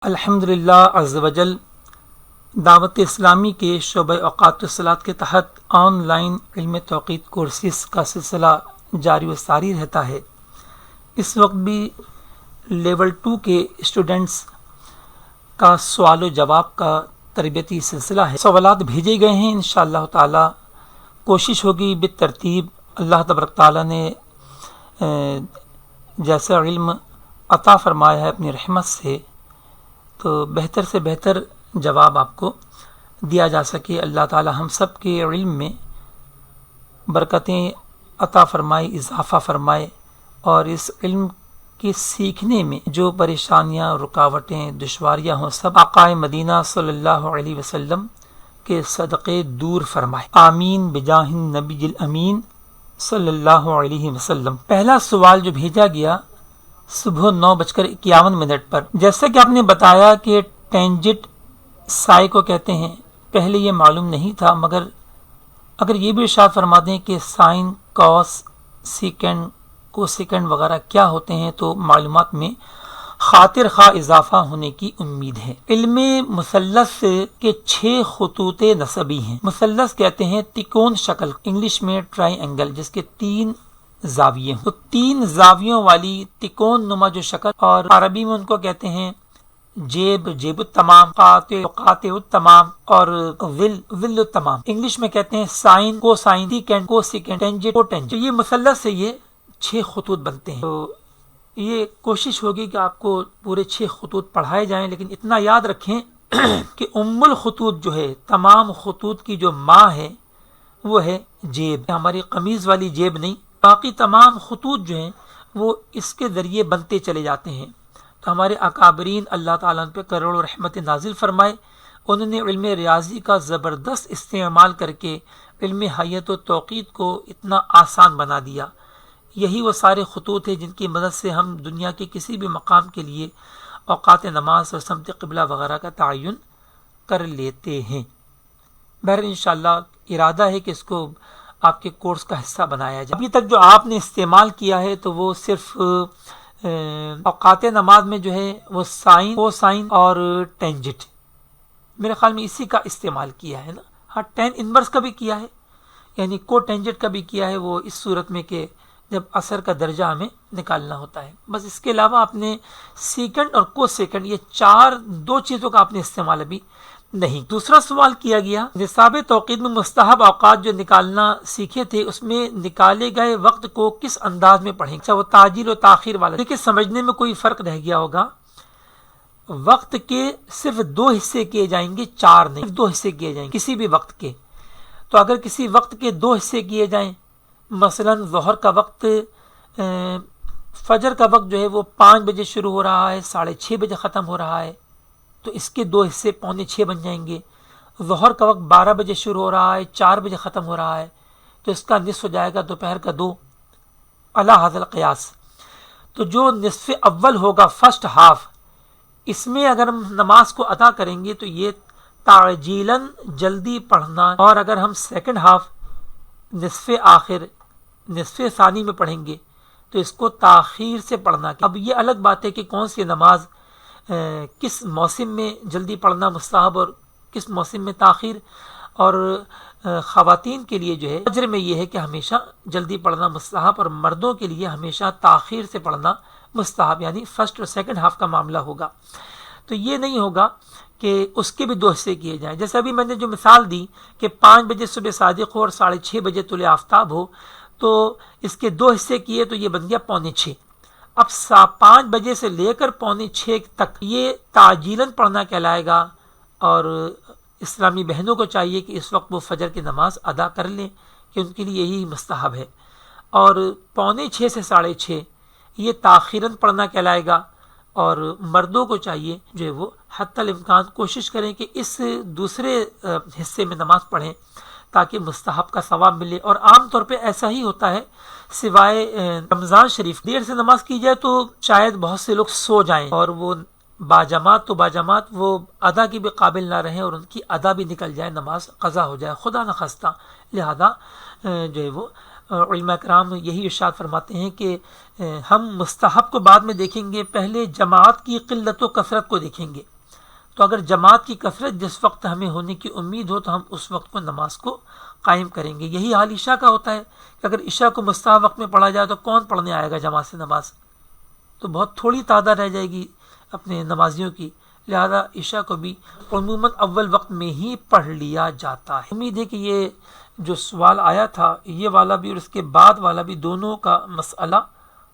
الحمدللہ عز وجل دعوت اسلامی کے شعبہ اوقات الصلاۃ کے تحت آن لائن علم توقیت کورسز کا سلسلہ جاری و ساری رہتا ہے۔ اس وقت بھی لیول 2 کے اسٹوڈنٹس کا سوال و جواب کا تربیتی سلسلہ ہے۔ سوالات بھیجے گئے ہیں، انشاءاللہ تعالی کوشش ہوگی بالترتیب اللہ تبارک تعالی نے جیسا علم عطا فرمایا ہے اپنی رحمت سے، تو بہتر سے بہتر جواب آپ کو دیا جا سکے۔ اللہ تعالی ہم سب کے علم میں برکتیں عطا فرمائے، اضافہ فرمائے، اور اس علم کے سیکھنے میں جو پریشانیاں، رکاوٹیں، دشواریاں ہوں، سب آقا مدینہ صلی اللہ علیہ وسلم کے صدقے دور فرمائے۔ آمین بجاہ النبی الامین صلی اللہ علیہ وسلم۔ پہلا سوال جو بھیجا گیا صبح 9:51 پر، جیسا کہ آپ نے بتایا کہ ٹینجٹ سائے کو کہتے ہیں، پہلے یہ معلوم نہیں تھا، مگر اگر یہ بھی ارشاد فرما دیں کہ سائن، کاس، سیکنڈ، کو سیکنڈ وغیرہ کیا ہوتے ہیں، تو معلومات میں خاطر خواہ اضافہ ہونے کی امید ہے۔ علم مثلث کے 6 خطوط نسبی ہیں۔ مثلث کہتے ہیں تکون شکل، انگلش میں ٹرائی اینگل، جس کے 3 زاویے ہیں، تو 3 زاویوں والی تکون نما جو شکل، اور عربی میں ان کو کہتے ہیں جیب، جیب التمام، قاطع، قاطع التمام، اور ول، ول التمام۔ انگلش میں کہتے ہیں سائن، کو سائن، سیکنڈ، کو سیکنڈ، ٹینجٹ، کو ٹینجٹ۔ یہ مثلث سے یہ 6 خطوط بنتے ہیں۔ تو یہ کوشش ہوگی کہ آپ کو پورے 6 خطوط پڑھائے جائیں، لیکن اتنا یاد رکھیں کہ ام الخطوط جو ہے، تمام خطوط کی جو ماں ہے وہ ہے جیب، ہماری قمیض والی جیب نہیں۔ باقی تمام خطوط جو ہیں وہ اس کے ذریعے بنتے چلے جاتے ہیں۔ تو ہمارے اکابرین اللہ تعالیٰ ان پہ کروڑوں رحمت نازل فرمائے، انہوں نے علم ریاضی کا زبردست استعمال کر کے علم حیت و توقیت کو اتنا آسان بنا دیا۔ یہی وہ سارے خطوط ہیں جن کی مدد سے ہم دنیا کے کسی بھی مقام کے لیے اوقات نماز اور سمت قبلہ وغیرہ کا تعین کر لیتے ہیں۔ بہر انشاءاللہ ارادہ ہے کہ اس کو آپ کے کورس کا حصہ بنایا جائے۔ ابھی تک جو آپ نے استعمال کیا ہے تو وہ صرف اوقات نماز میں جو ہے وہ سائن، کو سائن اور ٹینجٹ، میرے خیال میں اسی کا استعمال کیا ہے نا۔ ہاں، ٹین انورس کا بھی کیا ہے، یعنی کو ٹینجٹ کا بھی کیا ہے، وہ اس صورت میں کہ جب اثر کا درجہ ہمیں نکالنا ہوتا ہے۔ بس اس کے علاوہ آپ نے سیکنڈ اور کو سیکنڈ، یہ 2 چیزوں کا آپ نے استعمال ابھی نہیں۔ دوسرا سوال کیا گیا، نصاب توقیت میں مستحب اوقات جو نکالنا سیکھے تھے، اس میں نکالے گئے وقت کو کس انداز میں پڑھیں گے؟ اچھا، وہ تاجیل و تاخیر والا، دیکھیں سمجھنے میں کوئی فرق رہ گیا ہوگا۔ وقت کے صرف 2 حصے کیے جائیں گے، 4 نہیں، 2 حصے کیے جائیں گے کسی بھی وقت کے۔ تو اگر کسی وقت کے 2 حصے کیے جائیں، مثلا ظہر کا وقت، فجر کا وقت جو ہے وہ 5 بجے شروع ہو رہا ہے، 6:30 بجے ختم ہو رہا ہے، تو اس کے 2 حصے 5:45 بن جائیں گے۔ ظہر کا وقت 12 بجے شروع ہو رہا ہے، 4 بجے ختم ہو رہا ہے، تو اس کا نصف ہو جائے گا دوپہر کا 2، علی ھذا القیاس۔ تو جو نصف اول ہوگا، فرسٹ ہاف، اس میں اگر ہم نماز کو ادا کریں گے تو یہ تعجیلاً جلدی پڑھنا، اور اگر ہم سیکنڈ ہاف، نصف آخر، نصف ثانی میں پڑھیں گے تو اس کو تاخیر سے پڑھنا۔ اب یہ الگ بات ہے کہ کون سی نماز کس موسم میں جلدی پڑھنا مستحب اور کس موسم میں تاخیر، اور خواتین کے لیے جو ہے فجر میں یہ ہے کہ ہمیشہ جلدی پڑھنا مستحب، اور مردوں کے لیے ہمیشہ تاخیر سے پڑھنا مستحب، یعنی فرسٹ اور سیکنڈ ہاف کا معاملہ ہوگا۔ تو یہ نہیں ہوگا کہ اس کے بھی 2 حصے کیے جائیں، جیسے ابھی میں نے جو مثال دی کہ 5 بجے صبح صادق ہو اور 6:30 بجے طلوع آفتاب ہو، تو اس کے 2 حصے کیے تو یہ بن گیا 5:45۔ اب 5 بجے سے لے کر 5:45 تک یہ تعجیلاً پڑھنا کہلائے گا، اور اسلامی بہنوں کو چاہیے کہ اس وقت وہ فجر کی نماز ادا کر لیں، کہ ان کے لیے یہی مستحب ہے۔ اور 5:45 سے 6:30 یہ تاخیراً پڑھنا کہلائے گا، اور مردوں کو چاہیے جو ہے وہ حتی الامکان کوشش کریں کہ اس دوسرے حصے میں نماز پڑھیں تاکہ مستحب کا ثواب ملے۔ اور عام طور پہ ایسا ہی ہوتا ہے، سوائے رمضان شریف دیر سے نماز کی جائے تو شاید بہت سے لوگ سو جائیں، اور وہ باجماعت تو باجماعت وہ ادا کی بھی قابل نہ رہیں، اور ان کی ادا بھی نکل جائے، نماز قضا ہو جائے، خدا نہ خواستہ۔ لہذا جو ہے وہ علماء کرام یہی ارشاد فرماتے ہیں کہ ہم مستحب کو بعد میں دیکھیں گے، پہلے جماعت کی قلت و کثرت کو دیکھیں گے۔ تو اگر جماعت کی کثرت جس وقت ہمیں ہونے کی امید ہو تو ہم اس وقت کو نماز کو قائم کریں گے. یہی حال عشاء کا ہوتا ہے کہ اگر عشاء کو مستحب وقت میں پڑھا جائے تو کون پڑھنے آئے گا جماعت سے نماز؟ تو بہت تھوڑی تعداد رہ جائے گی اپنے نمازیوں کی. لہذا عشاء کو بھی عموماً اول وقت میں ہی پڑھ لیا جاتا ہے. امید ہے کہ یہ جو سوال آیا تھا یہ والا بھی اور اس کے بعد والا بھی دونوں کا مسئلہ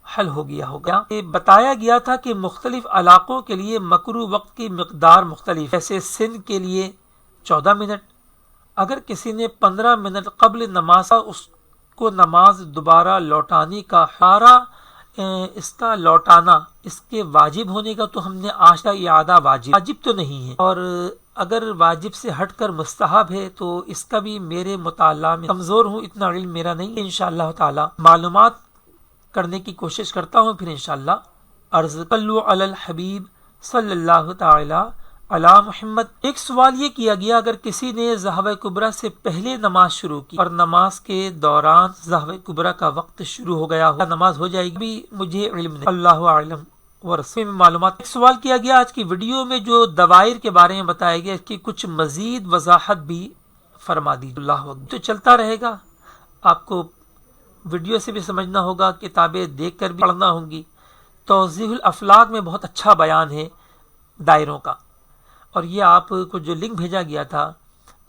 حل ہو گیا ہوگا. یہ بتایا گیا تھا کہ مختلف علاقوں کے لیے مکروہ وقت کی مقدار مختلف، جیسے سندھ کے لیے 14 منٹ. اگر کسی نے 15 منٹ قبل نماز اس کو نماز دوبارہ لوٹانے کا اس کا لوٹانا اس کے واجب ہونے کا، تو ہم نے آج کا اعادہ واجب تو نہیں ہے، اور اگر واجب سے ہٹ کر مستحب ہے تو اس کا بھی میرے مطالعہ میں کمزور ہوں، اتنا علم میرا نہیں ہے. انشاءاللہ تعالی معلومات کرنے کی کوشش کرتا ہوں. پھر انشاءاللہ عرض صلو علی الحبیب صلی اللہ تعالی علی محمد. ایک سوال یہ کیا گیا، اگر کسی نے ظہر کبریٰ سے پہلے نماز شروع کی اور نماز کے دوران ظہر کبریٰ کا وقت شروع ہو گیا ہو، نماز ہو جائے گی؟ بھی مجھے علم نہیں، اللہ اعلم ورسول میں معلومات. ایک سوال کیا گیا، آج کی ویڈیو میں جو دوائر کے بارے میں بتایا گیا اس کی کچھ مزید وضاحت بھی فرما دی. اللہ اکبر. تو چلتا رہے گا، آپ کو ویڈیو سے بھی سمجھنا ہوگا، کتابیں دیکھ کر بھی پڑھنا ہوں گی. توضیح الافلاق میں بہت اچھا بیان ہے دائروں کا، اور یہ آپ کو جو لنک بھیجا گیا تھا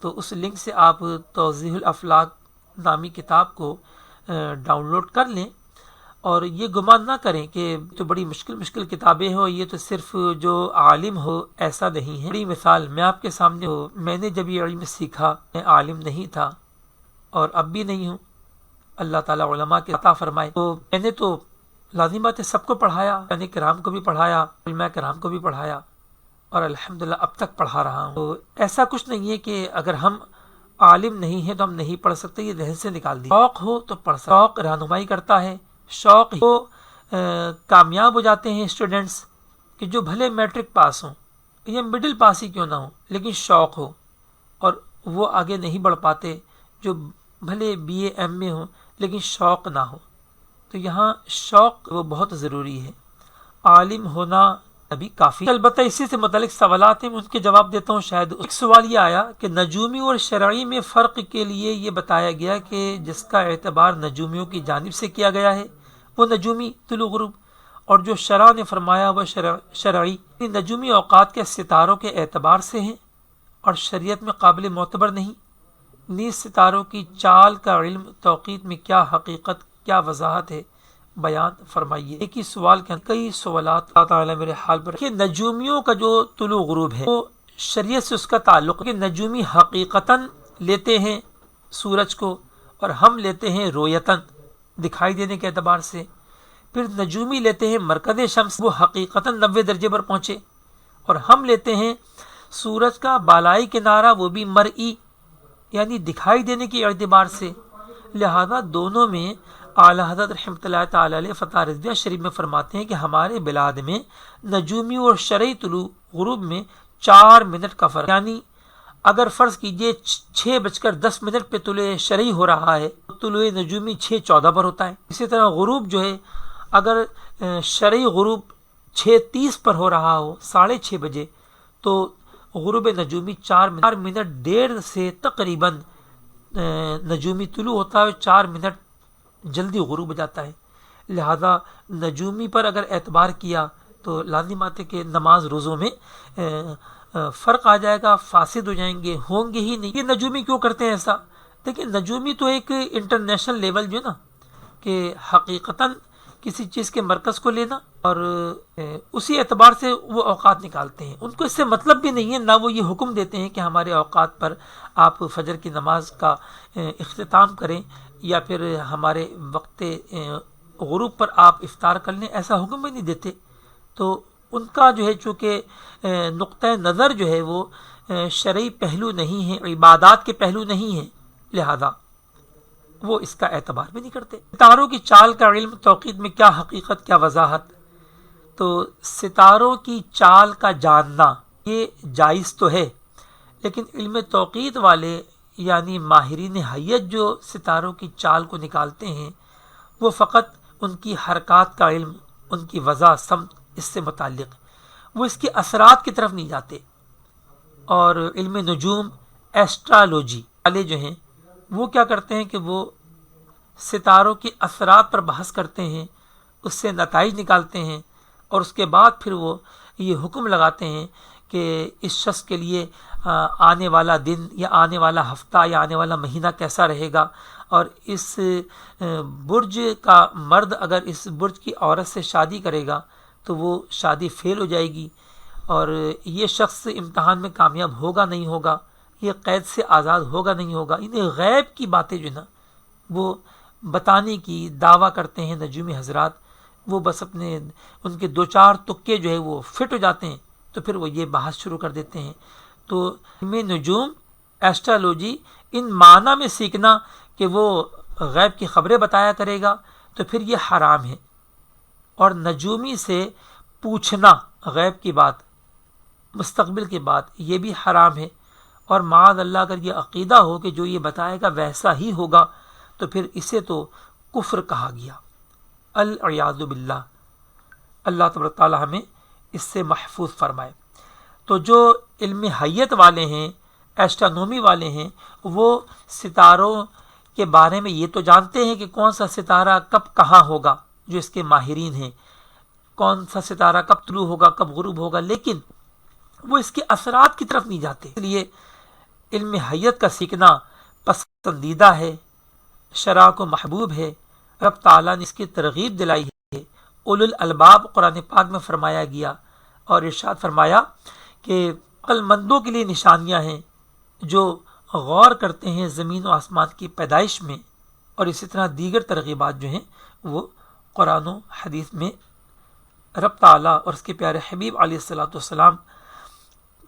تو اس لنک سے آپ توضیح الافلاق نامی کتاب کو ڈاؤن لوڈ کر لیں. اور یہ گمان نہ کریں کہ تو بڑی مشکل کتابیں ہو، یہ تو صرف جو عالم ہو ایسا نہیں ہے. بڑی مثال میں آپ کے سامنے ہو، میں نے جب یہ علم سیکھا میں عالم نہیں تھا اور اب بھی نہیں ہوں. اللہ تعالیٰ علماء کے عطا فرمائے. تو میں نے تو لازم بات ہے سب کو پڑھایا، یعنی کرام کو بھی پڑھایا، علماء کرام کو بھی پڑھایا، اور الحمدللہ اب تک پڑھا رہا ہوں. تو ایسا کچھ نہیں ہے کہ اگر ہم عالم نہیں ہیں تو ہم نہیں پڑھ سکتے، یہ ذہن سے نکال دی. شوق ہو تو پڑھ سکتے. شوق رہنمائی کرتا ہے. شوق ہو کامیاب ہو جاتے ہیں اسٹوڈنٹس کہ جو بھلے میٹرک پاس ہوں یا مڈل پاس ہی کیوں نہ ہوں لیکن شوق ہو، اور وہ آگے نہیں بڑھ پاتے جو بھلے بی اے ایم میں ہوں لیکن شوق نہ ہو. تو یہاں شوق وہ بہت ضروری ہے. عالم ہونا ابھی کافی. البتہ اسی سے متعلق سوالات ہیں، میں ان کے جواب دیتا ہوں. شاید ایک سوال یہ آیا کہ نجومی اور شرعی میں فرق کے لیے یہ بتایا گیا کہ جس کا اعتبار نجومیوں کی جانب سے کیا گیا ہے وہ نجومی طلوع غروب، اور جو شرع نے فرمایا وہ شرعی. نجومی اوقات کے ستاروں کے اعتبار سے ہیں اور شریعت میں قابل معتبر نہیں. نیز ستاروں کی چال کا علم توقیت میں کیا حقیقت، کیا وضاحت ہے، بیان فرمائیے. ایک ہی سوال کے کئی سوالات. اللہ تعالیٰ میرے حال پر کہ نجومیوں کا جو طلوع غروب ہے وہ شریعت سے اس کا تعلق ہے. کہ نجومی حقیقتاً لیتے ہیں سورج کو اور ہم لیتے ہیں رویتاً دکھائی دینے کے اعتبار سے. پھر نجومی لیتے ہیں مرکز شمس، وہ حقیقتاً 90 درجے پر پہنچے، اور ہم لیتے ہیں سورج کا بالائی کنارہ، وہ بھی مرئی یعنی دکھائی دینے کے اعتبار سے. لہذا دونوں میں اعلیٰ حضرت رحمۃ اللہ تعالی علیہ فتح رضویہ شریف میں فرماتے ہیں کہ ہمارے بلاد میں نجومی اور شرعی طلوع غروب میں 4 منٹ کا فرق. یعنی اگر فرض کیجئے 6:10 پہ طلوع شرعی ہو رہا ہے تو طلوع نجومی 6:14 پر ہوتا ہے. اسی طرح غروب جو ہے اگر شرعی غروب 6:30 پر ہو رہا ہو 6:30 بجے تو غروب نجومی 4 منٹ 1.5 سے تقریباً نجومی طلوع ہوتا ہے، 4 منٹ جلدی غروب ہو جاتا ہے. لہذا نجومی پر اگر اعتبار کیا تو لازم بات ہے کہ نماز روزوں میں فرق آ جائے گا، فاسد ہو جائیں گے، ہوں گے ہی نہیں. یہ نجومی کیوں کرتے ہیں ایسا؟ دیکھیں نجومی تو ایک انٹرنیشنل لیول جو ہے نا کہ حقیقتاً کسی چیز کے مرکز کو لینا اور اسی اعتبار سے وہ اوقات نکالتے ہیں. ان کو اس سے مطلب بھی نہیں ہے، نہ وہ یہ حکم دیتے ہیں کہ ہمارے اوقات پر آپ فجر کی نماز کا اختتام کریں یا پھر ہمارے وقت غروب پر آپ افطار کر لیں، ایسا حکم بھی نہیں دیتے. تو ان کا جو ہے چونکہ نقطہ نظر جو ہے وہ شرعی پہلو نہیں ہے، عبادات کے پہلو نہیں ہے، لہذا وہ اس کا اعتبار بھی نہیں کرتے. ستاروں کی چال کا علم توقیت میں کیا حقیقت، کیا وضاحت؟ تو ستاروں کی چال کا جاننا یہ جائز تو ہے، لیکن علم توقیت والے یعنی ماہرین حیت جو ستاروں کی چال کو نکالتے ہیں وہ فقط ان کی حرکات کا علم، ان کی وضع سمت اس سے متعلق، وہ اس کے اثرات کی طرف نہیں جاتے. اور علم نجوم ایسٹرالوجی والے جو ہیں وہ کیا کرتے ہیں کہ وہ ستاروں کے اثرات پر بحث کرتے ہیں، اس سے نتائج نکالتے ہیں، اور اس کے بعد پھر وہ یہ حکم لگاتے ہیں کہ اس شخص کے لیے آنے والا دن یا آنے والا ہفتہ یا آنے والا مہینہ کیسا رہے گا، اور اس برج کا مرد اگر اس برج کی عورت سے شادی کرے گا تو وہ شادی فیل ہو جائے گی، اور یہ شخص امتحان میں کامیاب ہوگا نہیں ہوگا، یہ قید سے آزاد ہوگا نہیں ہوگا۔ انہیں غیب کی باتیں جو نا وہ بتانے کی دعویٰ کرتے ہیں نجومی حضرات، وہ بس اپنے ان کے دو چار تکے جو ہے وہ فٹ ہو جاتے ہیں تو پھر وہ یہ بحث شروع کر دیتے ہیں۔ تو علم نجوم ایسٹرالوجی ان معنی میں سیکھنا کہ وہ غیب کی خبریں بتایا کرے گا تو پھر یہ حرام ہے، اور نجومی سے پوچھنا غیب کی بات، مستقبل کی بات، یہ بھی حرام ہے، اور معاذ اللہ اگر یہ عقیدہ ہو کہ جو یہ بتائے گا ویسا ہی ہوگا تو پھر اسے تو کفر کہا گیا، العیاذ باللہ۔ اللہ تبارک تعالیٰ ہمیں اس سے محفوظ فرمائے۔ تو جو علم حیت والے ہیں، ایسٹرونومی والے ہیں، وہ ستاروں کے بارے میں یہ تو جانتے ہیں کہ کون سا ستارہ کب کہاں ہوگا، جو اس کے ماہرین ہیں، کون سا ستارہ کب طلوع ہوگا کب غروب ہوگا، لیکن وہ اس کے اثرات کی طرف نہیں جاتے۔ اس لیے علم حیت کا سیکھنا پسندیدہ ہے، شرع کو محبوب ہے، رب تعالیٰ نے اس کی ترغیب دلائی ہے۔ اولو الالباب قرآن پاک میں فرمایا گیا، اور ارشاد فرمایا کہ عقل مندوں کے لیے نشانیاں ہیں جو غور کرتے ہیں زمین و آسمان کی پیدائش میں، اور اسی طرح دیگر ترغیبات جو ہیں وہ قرآن و حدیث میں رب تعالیٰ اور اس کے پیارے حبیب علیہ الصلوۃ والسلام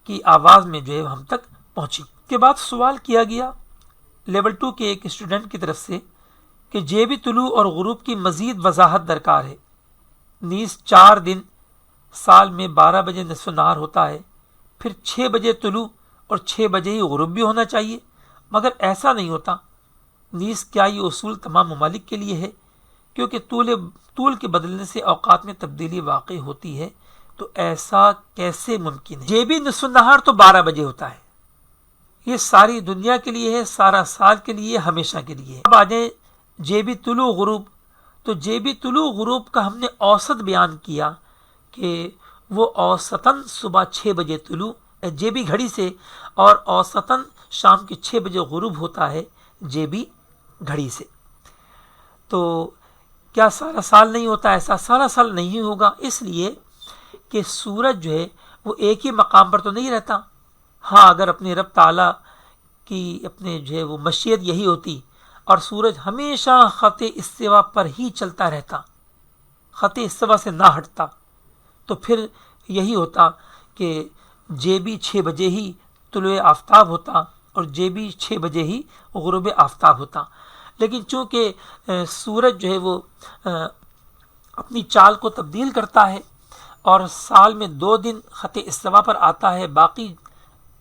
کی آواز میں جو ہے ہم تک پہنچی۔ کے بعد سوال کیا گیا لیول 2 کے ایک اسٹوڈنٹ کی طرف سے کہ جیبی طلوع اور غروب کی مزید وضاحت درکار ہے، نیز 4 دن سال میں 12 بجے نصف نہار ہوتا ہے، پھر 6 بجے طلوع اور 6 بجے ہی غروب بھی ہونا چاہیے، مگر ایسا نہیں ہوتا، نیز کیا یہ اصول تمام ممالک کے لیے ہے؟ کیونکہ طول کے بدلنے سے اوقات میں تبدیلی واقع ہوتی ہے، تو ایسا کیسے ممکن ہے؟ جیبی نصف نہار تو 12 بجے ہوتا ہے، یہ ساری دنیا کے لیے ہے، سارا سال کے لیے، ہمیشہ کے لیے ہے۔ اب آ جائیں جیبی طلوع غروب، تو جیبی طلوع غروب کا ہم نے اوسط بیان کیا کہ وہ اوسطاً صبح 6 بجے طلوع جیبی گھڑی سے، اور اوسطاً شام کے 6 بجے غروب ہوتا ہے جیبی گھڑی سے۔ تو کیا سارا سال نہیں ہوتا؟ ایسا سارا سال نہیں ہوگا، اس لیے کہ سورج جو ہے وہ ایک ہی مقام پر تو نہیں رہتا۔ ہاں اگر اپنے رب تعالیٰ کی اپنے جو ہے وہ مشیت یہی ہوتی اور سورج ہمیشہ خط استوا پر ہی چلتا رہتا، خط استوا سے نہ ہٹتا، تو پھر یہی ہوتا کہ جیبی 6 بجے ہی طلوع آفتاب ہوتا اور جیبی 6 بجے ہی غروب آفتاب ہوتا۔ لیکن چونکہ سورج جو ہے وہ اپنی چال کو تبدیل کرتا ہے اور سال میں 2 دن خط استوا پر آتا ہے، باقی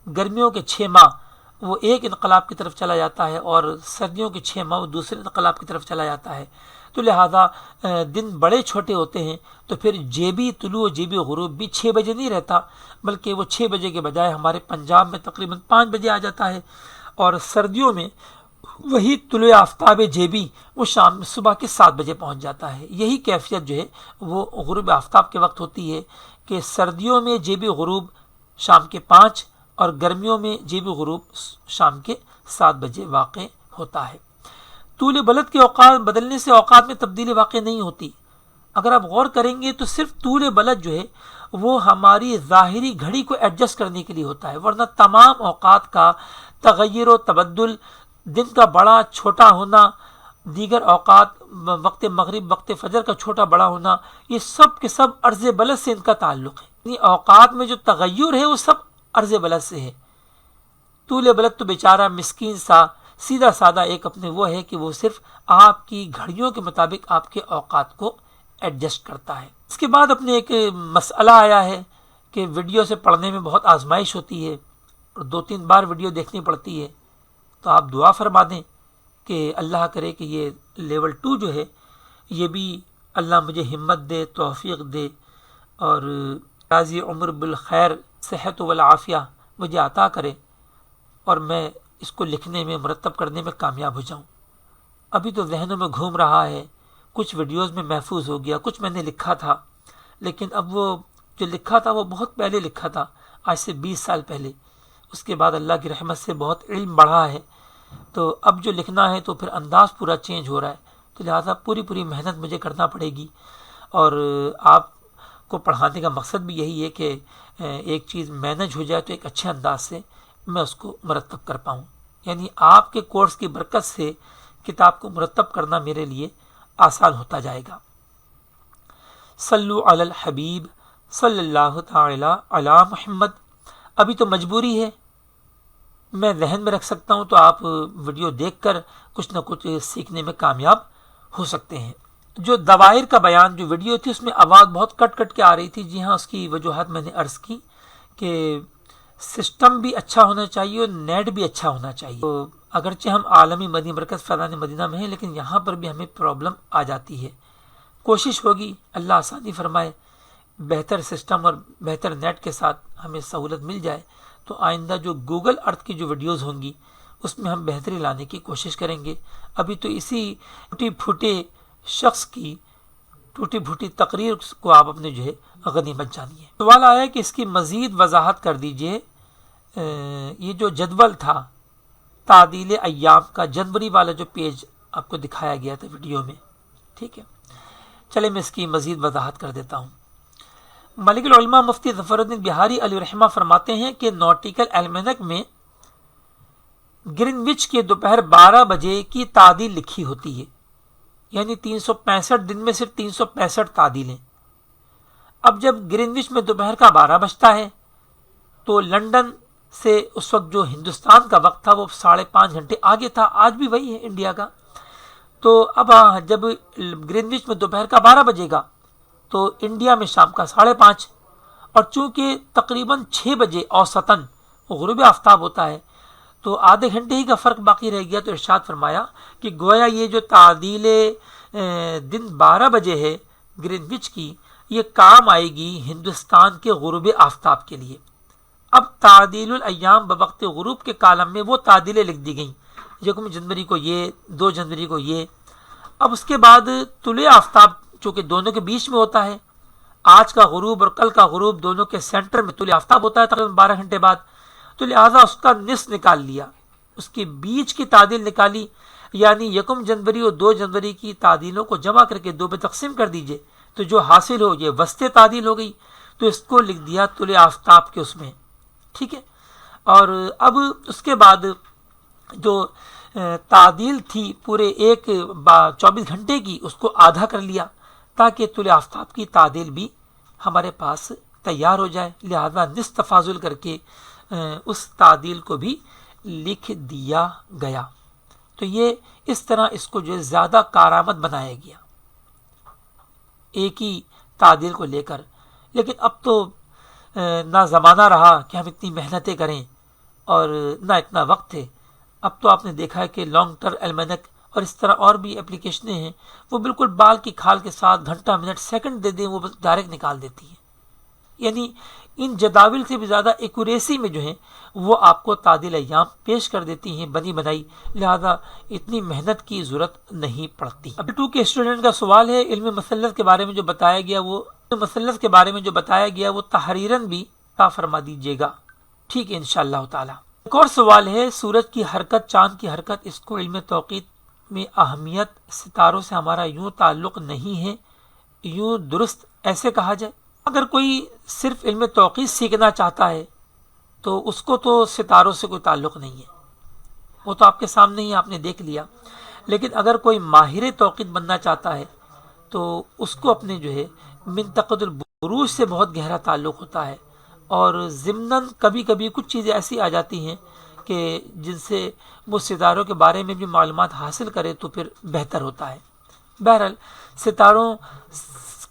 گرمیوں کے 6 ماہ وہ ایک انقلاب کی طرف چلا جاتا ہے، اور سردیوں کے 6 ماہ وہ دوسرے انقلاب کی طرف چلا جاتا ہے، تو لہذا دن بڑے چھوٹے ہوتے ہیں، تو پھر جیبی طلوع و جیبی غروب بھی 6 بجے نہیں رہتا، بلکہ وہ 6 بجے کے بجائے ہمارے پنجاب میں تقریباً 5 بجے آ جاتا ہے، اور سردیوں میں وہی طلوع آفتاب جیبی وہ صبح کے 7 بجے پہنچ جاتا ہے۔ یہی کیفیت جو ہے وہ غروب آفتاب کے وقت ہوتی ہے کہ سردیوں میں جیبی غروب شام کے 5 اور گرمیوں میں جیبی غروب شام کے 7 بجے واقع ہوتا ہے۔ طول بلد کے اوقات بدلنے سے اوقات میں تبدیلی واقع نہیں ہوتی۔ اگر آپ غور کریں گے تو صرف طول بلد جو ہے وہ ہماری ظاہری گھڑی کو ایڈجسٹ کرنے کے لیے ہوتا ہے، ورنہ تمام اوقات کا تغیر و تبدل، دن کا بڑا چھوٹا ہونا، دیگر اوقات وقت مغرب وقت فجر کا چھوٹا بڑا ہونا، یہ سب کے سب عرض بلد سے ان کا تعلق ہے۔ یعنی اوقات میں جو تغیر ہے وہ سب عرض بلد سے ہے۔ طول بلد تو بیچارہ مسکین سا سیدھا سادہ ایک اپنے وہ ہے کہ وہ صرف آپ کی گھڑیوں کے مطابق آپ کے اوقات کو ایڈجسٹ کرتا ہے۔ اس کے بعد اپنے ایک مسئلہ آیا ہے کہ ویڈیو سے پڑھنے میں بہت آزمائش ہوتی ہے اور 2-3 بار ویڈیو دیکھنی پڑتی ہے، تو آپ دعا فرما دیں کہ اللہ کرے کہ یہ لیول 2 جو ہے یہ بھی اللہ مجھے ہمت دے، توفیق دے، اور راضی عمر بالخیر، صحت والعافیہ مجھے عطا کرے اور میں اس کو لکھنے میں، مرتب کرنے میں کامیاب ہو جاؤں۔ ابھی تو ذہنوں میں گھوم رہا ہے، کچھ ویڈیوز میں محفوظ ہو گیا، کچھ میں نے لکھا تھا، لیکن اب وہ جو لکھا تھا وہ بہت پہلے لکھا تھا، آج سے 20 سال پہلے۔ اس کے بعد اللہ کی رحمت سے بہت علم بڑھا ہے، تو اب جو لکھنا ہے تو پھر انداز پورا چینج ہو رہا ہے، تو لہٰذا پوری محنت مجھے کرنا پڑے گی۔ اور آپ کو پڑھانے کا مقصد بھی یہی ہے کہ ایک چیز مینج ہو جائے تو ایک اچھے انداز سے میں اس کو مرتب کر پاؤں، یعنی آپ کے کورس کی برکت سے کتاب کو مرتب کرنا میرے لیے آسان ہوتا جائے گا۔ صلو علی الحبیب صلی اللہ تعالی علی محمد۔ ابھی تو مجبوری ہے، میں ذہن میں رکھ سکتا ہوں، تو آپ ویڈیو دیکھ کر کچھ نہ کچھ سیکھنے میں کامیاب ہو سکتے ہیں۔ جو دوائر کا بیان جو ویڈیو تھی اس میں آواز بہت کٹ کٹ کے آ رہی تھی، جی ہاں، اس کی وجوہات میں نے عرض کی کہ سسٹم بھی اچھا ہونا چاہیے اور نیٹ بھی اچھا ہونا چاہیے۔ تو اگرچہ ہم عالمی مدنی مرکز فیضان مدینہ میں ہیں، لیکن یہاں پر بھی ہمیں پرابلم آ جاتی ہے۔ کوشش ہوگی، اللہ آسانی فرمائے، بہتر سسٹم اور بہتر نیٹ کے ساتھ ہمیں سہولت مل جائے تو آئندہ جو گوگل ارتھ کی جو ویڈیوز ہوں گی اس میں ہم بہتری لانے کی کوشش کریں گے۔ ابھی تو اسی ٹوٹی پھوٹے شخص کی ٹوٹی پھوٹی تقریر کو آپ اپنے جو ہے غنیمت جانیے۔ سوال آیا کہ اس کی مزید وضاحت کر دیجئے۔ یہ جو جدول تھا تعدیل ایام کا، جنوری والا جو پیج آپ کو دکھایا گیا تھا ویڈیو میں، ٹھیک ہے، چلے میں اس کی مزید وضاحت کر دیتا ہوں۔ ملک العلماء مفتی ظفر الدین بہاری علیہ رحمہ فرماتے ہیں کہ نوٹیکل المنک میں گرینوچ کے دوپہر 12 بجے کی تعدیل لکھی ہوتی ہے، یعنی 365 دن میں صرف 365 تعدیلیں۔ اب جب گرینوچ میں دوپہر کا 12 بجتا ہے تو لنڈن سے اس وقت جو ہندوستان کا وقت تھا وہ 5.5 گھنٹے آگے تھا، آج بھی وہی ہے انڈیا کا۔ تو اب جب گرینوچ میں دوپہر کا 12 بجے گا تو انڈیا میں شام کا 5:30، اور چونکہ تقریباً 6 بجے اوسطاً غروب آفتاب ہوتا ہے تو آدھے گھنٹے ہی کا فرق باقی رہ گیا، تو ارشاد فرمایا کہ گویا یہ جو تعدیل دن 12 بجے ہے گرینوچ کی، یہ کام آئے گی ہندوستان کے غروب آفتاب کے لیے۔ اب تعدیل الایام بوقت غروب کے کالم میں وہ تعدیلیں لکھ دی گئیں، 1 جنوری کو یہ، 2 جنوری کو یہ۔ اب اس کے بعد طلوع آفتاب چونکہ دونوں کے بیچ میں ہوتا ہے، آج کا غروب اور کل کا غروب دونوں کے سینٹر میں طلوع آفتاب ہوتا ہے تقریباً 12 گھنٹے بعد، تو لہٰذا اس کا نصف نکال لیا، اس کے بیچ کی تعدیل نکالی، یعنی 1 جنوری اور 2 جنوری کی تعدیلوں کو جمع کر کے 2 پہ تقسیم کر دیجئے تو جو حاصل ہو یہ وسط تعدیل ہو گئی، تو اس کو لکھ دیا طلوع آفتاب کے اس میں، ٹھیک ہے۔ اور اب اس کے بعد جو تعدیل تھی پورے 24 گھنٹے کی، اس کو آدھا کر لیا تاکہ طلوع آفتاب کی تعدیل بھی ہمارے پاس تیار ہو جائے، لہذا نصف تفاضل کر کے اس تعدیل کو بھی لکھ دیا گیا۔ تو یہ اس طرح اس کو جو ہے زیادہ کارآمد بنایا گیا ایک ہی تعدیل کو لے کر۔ لیکن اب تو نہ زمانہ رہا کہ ہم اتنی محنتیں کریں اور نہ اتنا وقت ہے۔ اب تو آپ نے دیکھا ہے کہ لانگ ٹرم المنک اور اس طرح اور بھی اپلیکیشنیں ہیں، وہ بالکل بال کی کھال کے ساتھ گھنٹہ منٹ سیکنڈ دے دیں وہ ڈائریکٹ نکال دیتی ہیں، یعنی ان جداول سے بھی زیادہ ایکوریسی میں جو ہیں وہ آپ کو تعدیل ایام پیش کر دیتی ہیں بنی بنائی، لہذا اتنی محنت کی ضرورت نہیں پڑتی۔ اب 2 کے اسٹوڈنٹ کا سوال ہے، علم مثلث کے بارے میں جو بتایا گیا وہ تحریراً بھی فرما دیجیے گا، ٹھیک ہے انشاءاللہ تعالی۔ ایک اور سوال ہے، سورج کی حرکت، چاند کی حرکت، اس کو علم توقیت میں اہمیت، ستاروں سے ہمارا یوں تعلق نہیں ہے، یوں درست ایسے کہا جائے؟ اگر کوئی صرف علم توقیت سیکھنا چاہتا ہے تو اس کو تو ستاروں سے کوئی تعلق نہیں ہے، وہ تو آپ کے سامنے ہی آپ نے دیکھ لیا۔ لیکن اگر کوئی ماہر توقیت بننا چاہتا ہے تو اس کو اپنے جو ہے منطقۃ البروج سے بہت گہرا تعلق ہوتا ہے، اور ضمناً کبھی کبھی کچھ چیزیں ایسی آ جاتی ہیں کہ جن سے وہ ستاروں کے بارے میں بھی معلومات حاصل کرے تو پھر بہتر ہوتا ہے۔ بہرحال ستاروں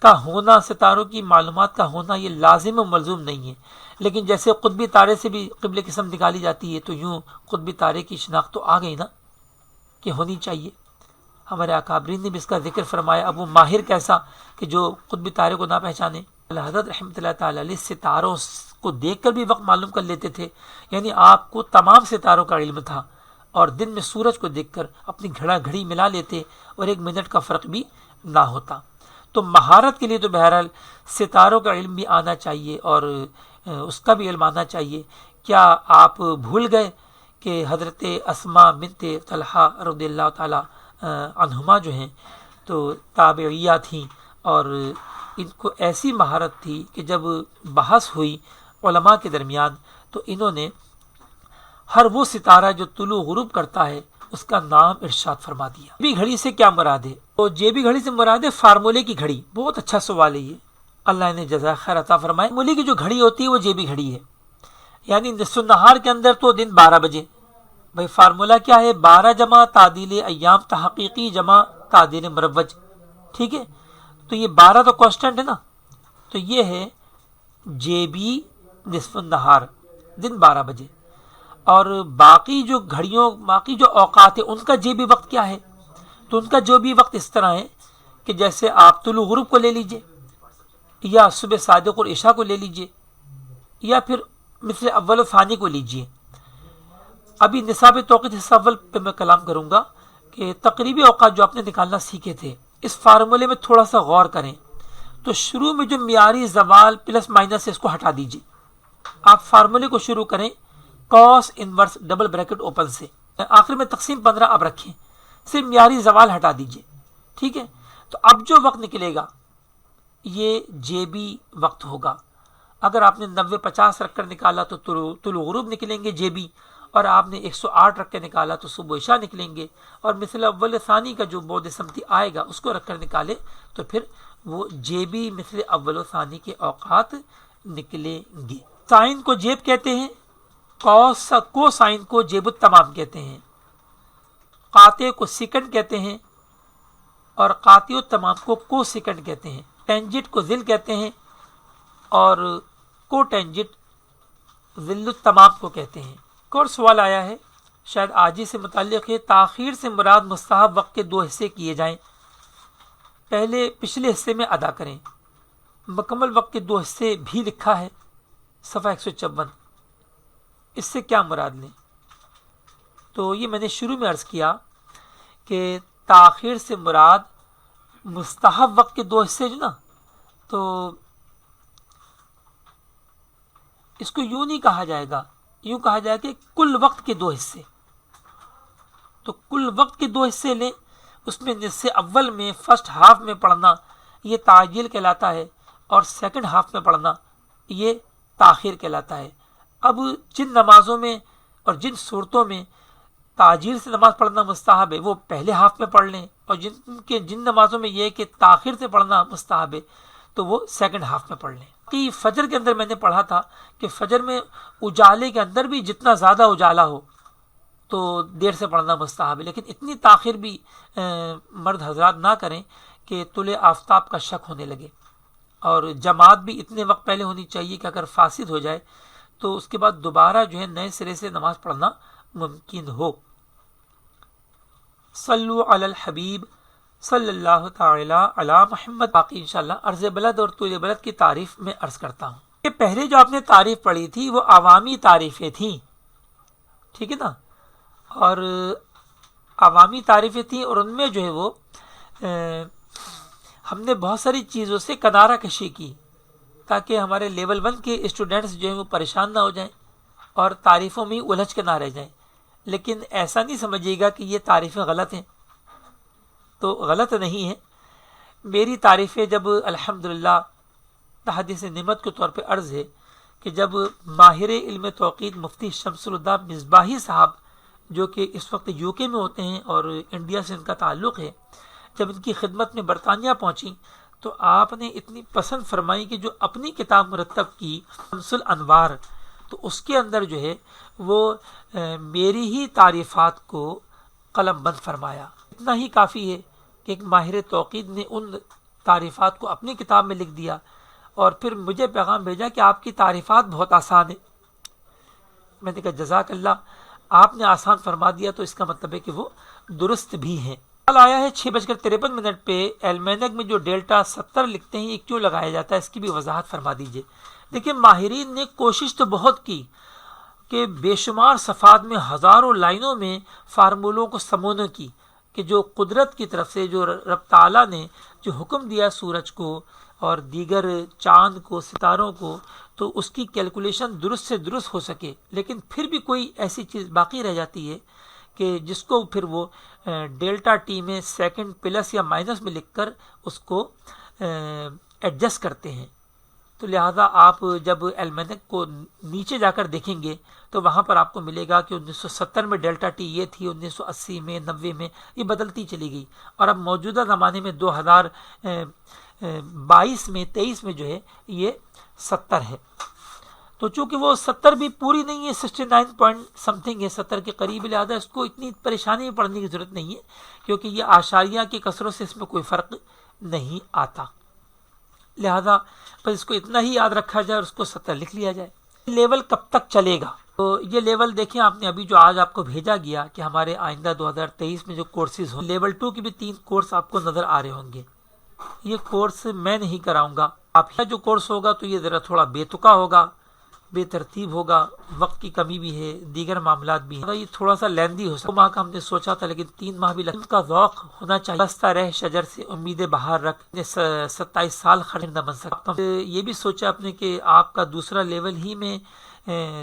کا ہونا، ستاروں کی معلومات کا ہونا یہ لازم و ملزوم نہیں ہے، لیکن جیسے قطبی تارے سے بھی قبل قسم نکالی جاتی ہے تو یوں قطبی تارے کی شناخت تو آ گئی نا کہ ہونی چاہیے۔ ہمارے اکابرین نے بھی اس کا ذکر فرمایا، اب وہ ماہر کیسا کہ جو قطبی تارے کو نہ پہچانے۔ حضرت رحمۃ اللہ تعالی علیہ ستاروں کو دیکھ کر بھی وقت معلوم کر لیتے تھے، یعنی آپ کو تمام ستاروں کا علم تھا، اور دن میں سورج کو دیکھ کر اپنی گھڑی ملا لیتے اور 1 منٹ کا فرق بھی نہ ہوتا۔ تو مہارت کے لیے تو بہرحال ستاروں کا علم بھی آنا چاہیے اور اس کا بھی علم آنا چاہیے۔ کیا آپ بھول گئے کہ حضرت اسماء بنت طلحہ رضی اللہ تعالی عنہما جو ہیں تو تابعیہ تھیں، اور ان کو ایسی مہارت تھی کہ جب بحث ہوئی علماء کے درمیان تو انہوں نے ہر وہ ستارہ جو طلوع غروب کرتا ہے اس کا نام ارشاد فرما دیا۔ جیبی گھڑی سے کیا مراد ہے؟ تو جیبی گھڑی سے مراد ہے فارمولے کی گھڑی۔ بہت اچھا سوال ہے یہ، اللہ نے جزائے خیر عطا فرمائے۔ فارمولے کی جو گھڑی ہوتی ہے وہ جیبی گھڑی ہے، یعنی نصف النہار کے اندر تو دن 12 بجے۔ بھائی فارمولہ کیا ہے؟ 12 جمع تعدیل ایام تحقیقی جمع تعدیل مروج، ٹھیک ہے؟ تو یہ 12 تو کانسٹنٹ ہے نا، تو یہ ہے جیبی نصف النہار، دن 12 بجے۔ اور باقی جو گھڑیوں، باقی جو اوقات ہیں ان کا جیبی وقت کیا ہے؟ تو ان کا جو بھی وقت اس طرح ہے کہ جیسے آپ طلوع غروب کو لے لیجئے، یا صبح صادق اور عشاء کو لے لیجئے، یا پھر مثل اول و ثانی کو لیجئے۔ ابھی نصاب توقیت حصہ اول پہ میں کلام کروں گا کہ تقریبی اوقات جو آپ نے نکالنا سیکھے تھے، اس فارمولے میں تھوڑا سا غور کریں تو شروع میں جو معیاری زوال پلس مائنس ہے اس کو ہٹا دیجئے۔ آپ فارمولے کو شروع کریں کاس انورس ڈبل بریکٹ اوپن سے، آخر میں تقسیم 15 اب رکھیں، صرف معیاری زوال ہٹا دیجئے، ٹھیک ہے؟ تو اب جو وقت نکلے گا یہ جیبی وقت ہوگا۔ اگر آپ نے 90-50 رکھ کر نکالا تو طلوع غروب نکلیں گے جیبی، اور آپ نے 108 رکھ کے نکالا تو صبح عشاء نکلیں گے، اور مثل اول ثانی کا جو بعد سمتی آئے گا اس کو رکھ کر نکالے تو پھر وہ جیبی مثل اول و ثانی کے اوقات نکلیں گے۔ سائن کو جیب کہتے ہیں، کو سائن کو جیب التمام کہتے ہیں، قاطع کو سیکنڈ کہتے ہیں، اور قاطع التمام کو سیکنڈ کہتے ہیں۔ ٹینجٹ کو ذل کہتے ہیں، اور کو ٹینجٹ ذل التمام کو کہتے ہیں۔ ایک اور سوال آیا ہے، شاید آج ہی سے متعلق ہے، تاخیر سے مراد مستحب وقت کے 2 حصے کیے جائیں، پچھلے حصے میں ادا کریں۔ مکمل وقت کے 2 حصے بھی لکھا ہے صفحہ 154، اس سے کیا مراد لیں؟ تو یہ میں نے شروع میں عرض کیا کہ تاخیر سے مراد مستحب وقت کے 2 حصے جو نا، تو اس کو یوں نہیں کہا جائے گا، یوں کہا جائے کہ کل وقت کے 2 حصے۔ تو کل وقت کے 2 حصے لیں، اس میں نصف اول میں فرسٹ ہاف میں پڑھنا یہ تعجیل کہلاتا ہے، اور سیکنڈ ہاف میں پڑھنا یہ تاخیر کہلاتا ہے۔ اب جن نمازوں میں اور جن صورتوں میں تعجیل سے نماز پڑھنا مستحب ہے وہ پہلے ہاف میں پڑھ لیں، اور جن نمازوں میں یہ ہے کہ تاخیر سے پڑھنا مستحب ہے تو وہ سیکنڈ ہاف میں پڑھ لیں۔ کہ فجر کے اندر میں نے پڑھا تھا کہ فجر میں اجالے کے اندر بھی جتنا زیادہ اجالا ہو تو دیر سے پڑھنا مستحب ہے، لیکن اتنی تاخیر بھی مرد حضرات نہ کریں کہ طلوع آفتاب کا شک ہونے لگے، اور جماعت بھی اتنے وقت پہلے ہونی چاہیے کہ اگر فاسد ہو جائے تو اس کے بعد دوبارہ جو ہے نئے سرے سے نماز پڑھنا ممکن ہو۔ صلو علی الحبیب صلی اللہ تعالی علی محمد۔ باقی انشاءاللہ عرض بلد اور طول بلد کی تعریف میں عرض کرتا ہوں کہ پہلے جو آپ نے تعریف پڑھی تھی وہ عوامی تعریفیں تھیں، ٹھیک ہے نا، اور عوامی تعریفیں تھیں، اور ان میں جو ہے وہ ہم نے بہت ساری چیزوں سے کنارہ کشی کی تاکہ ہمارے لیول 1 کے اسٹوڈنٹس جو ہیں وہ پریشان نہ ہو جائیں اور تعریفوں میں الجھ کے نہ رہ جائیں۔ لیکن ایسا نہیں سمجھیے گا کہ یہ تعریفیں غلط ہیں، تو غلط نہیں ہیں۔ میری تعریفیں جب الحمدللہ تحدیث نعمت کے طور پہ عرض ہے کہ جب ماہر علم توقیت مفتی شمس الہدیٰ مصباحی صاحب جو کہ اس وقت یو کے میں ہوتے ہیں اور انڈیا سے ان کا تعلق ہے، جب ان کی خدمت میں برطانیہ پہنچی تو آپ نے اتنی پسند فرمائی کہ جو اپنی کتاب مرتب کی شمس الانوار، تو اس کے اندر جو ہے وہ میری ہی تعریفات کو قلم بند فرمایا۔ اتنا ہی کافی ہے کہ ایک ماہر توقید نے ان تعریفات کو اپنی کتاب میں لکھ دیا اور پھر مجھے پیغام بھیجا کہ آپ کی تعریفات بہت آسان ہیں۔ میں نے کہا جزاک اللہ، آپ نے آسان فرما دیا تو اس کا مطلب ہے کہ وہ درست بھی ہیں۔ سوال آیا ہے 6:53 پہ، ایلمینک میں جو ڈیلٹا 70 لکھتے ہیں یہ کیوں لگایا جاتا ہے، اس کی بھی وضاحت فرما دیجئے۔ دیکھیں ماہرین نے کوشش تو بہت کی کہ بے شمار صفحات میں ہزاروں لائنوں میں فارمولوں کو سمونے کی کہ جو قدرت کی طرف سے جو رب تعالیٰ نے جو حکم دیا سورج کو اور دیگر چاند کو، ستاروں کو، تو اس کی کیلکولیشن درست سے درست ہو سکے، لیکن پھر بھی کوئی ایسی چیز باقی رہ جاتی ہے کہ جس کو پھر وہ ڈیلٹا ٹی میں سیکنڈ پلس یا مائنس میں لکھ کر اس کو ایڈجسٹ کرتے ہیں۔ تو لہٰذا آپ جب ایلمینک کو نیچے جا کر دیکھیں گے تو وہاں پر آپ کو ملے گا کہ 1970 میں ڈیلٹا ٹی یہ تھی، 1980 میں، 90 میں یہ بدلتی چلی گئی، اور اب موجودہ زمانے میں 2022 میں 23 میں جو ہے یہ 70 ہے۔ تو چونکہ وہ 70 بھی پوری نہیں ہے، 69 پوائنٹ سمتھنگ ہے، 70 کے قریب، لہٰذا اس کو اتنی پریشانی میں پڑنے کی ضرورت نہیں ہے، کیونکہ یہ اعشاریہ کی کثرت سے اس میں کوئی فرق نہیں آتا، لہذا بس اس کو اتنا ہی یاد رکھا جائے اور اس کو 70 لکھ لیا جائے۔ لیول کب تک چلے گا؟ تو یہ لیول دیکھیں، آپ نے ابھی جو آج آپ کو بھیجا گیا کہ ہمارے آئندہ 2023 میں جو کورسز ہوں، لیول 2 کی بھی 3 کورس آپ کو نظر آ رہے ہوں گے۔ یہ کورس میں نہیں کراؤں گا، آپ کا جو کورس ہوگا تو یہ ذرا تھوڑا بے تکا ہوگا، بے ترتیب ہوگا، وقت کی کمی بھی ہے، دیگر معاملات بھی ہیں، یہ تھوڑا سا لیندی ہو سکتا ہے۔ 2 ماہ کا ہم نے سوچا تھا لیکن 3 ماہ بھی لگا۔ کا ذوق ہونا چاہیے، بستہ رہ شجر سے امید بہار رکھ، 27 سال خرچ نہ بن سکتا۔ یہ بھی سوچا آپ نے کہ آپ کا دوسرا لیول ہی میں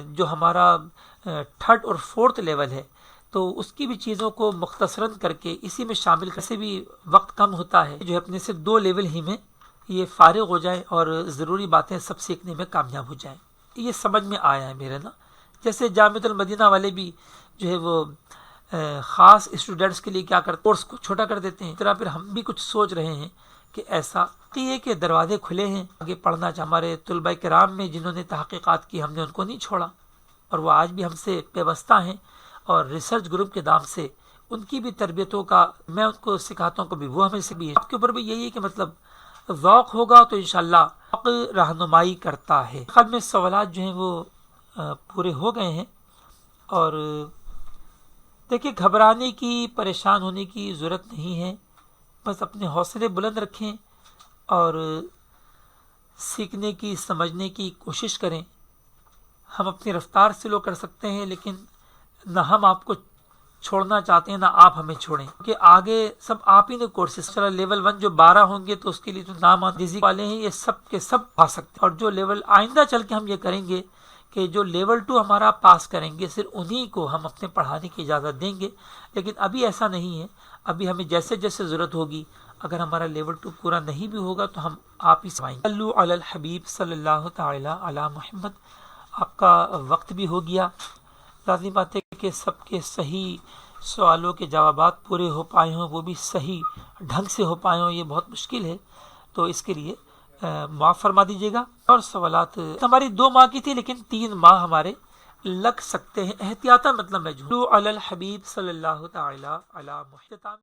جو ہمارا 3rd اور 4th لیول ہے تو اس کی بھی چیزوں کو مختصراً کر کے اسی میں شامل کرنے سے بھی وقت کم ہوتا ہے، جو اپنے سے 2 لیول ہی میں یہ فارغ ہو جائیں اور ضروری باتیں سب سیکھنے میں کامیاب ہو جائیں۔ یہ سمجھ میں آیا ہے میرے نا، جیسے جامعۃ المدینہ والے بھی جو ہے وہ خاص اسٹوڈنٹس کے لیے کیا کرتے ہیں، کورس کو چھوٹا کر دیتے ہیں، اس طرح پھر ہم بھی کچھ سوچ رہے ہیں کہ ایسا ہے کہ دروازے کھلے ہیں، آگے پڑھنا چاہ ہمارے طلباء کرام میں جنہوں نے تحقیقات کی، ہم نے ان کو نہیں چھوڑا اور وہ آج بھی ہم سے پیوستہ ہیں، اور ریسرچ گروپ کے نام سے ان کی بھی تربیتوں کا میں ان کو سکھاتا ہوں، کبھی وہ ہمیں سے بھی ہے۔ آپ کے اوپر بھی یہی ہے کہ مطلب ذوق ہوگا تو انشاءاللہ رہنمائی کرتا ہے۔ خد میں سوالات جو ہیں وہ پورے ہو گئے ہیں، اور دیکھیں گھبرانے کی، پریشان ہونے کی ضرورت نہیں ہے، بس اپنے حوصلے بلند رکھیں اور سیکھنے کی، سمجھنے کی کوشش کریں۔ ہم اپنی رفتار سے لو کر سکتے ہیں، لیکن نہ ہم آپ کو چھوڑنا چاہتے ہیں نہ آپ ہمیں چھوڑیں، کہ آگے سب آپ ہی نے کورسز چلا۔ لیول 1 جو 12 ہوں گے تو اس کے لیے تو نام آندیزی والے ہیں، یہ سب کے سب پا سکتے ہیں، اور جو لیول آئندہ چل کے ہم یہ کریں گے کہ جو لیول 2 ہمارا پاس کریں گے صرف انہی کو ہم اپنے پڑھانے کی اجازت دیں گے، لیکن ابھی ایسا نہیں ہے۔ ابھی ہمیں جیسے جیسے ضرورت ہوگی، اگر ہمارا لیول 2 پورا نہیں بھی ہوگا تو ہم آپ ہی سوائیں گے۔ صلو علی الحبیب صلی اللہ تعالی علی محمد۔ آپ کا وقت بھی ہو گیا، لازمی بات ہے کہ سب کے صحیح سوالوں کے جوابات پورے ہو پائے ہوں، وہ بھی صحیح ڈھنگ سے ہو پائے ہوں، یہ بہت مشکل ہے، تو اس کے لیے معاف فرما دیجیے گا۔ اور سوالات ہماری 2 ماہ کی تھی لیکن 3 ماہ ہمارے لگ سکتے ہیں احتیاطاً، مطلب میں جو علی الحبیب صلی اللہ تعالی علی محمد۔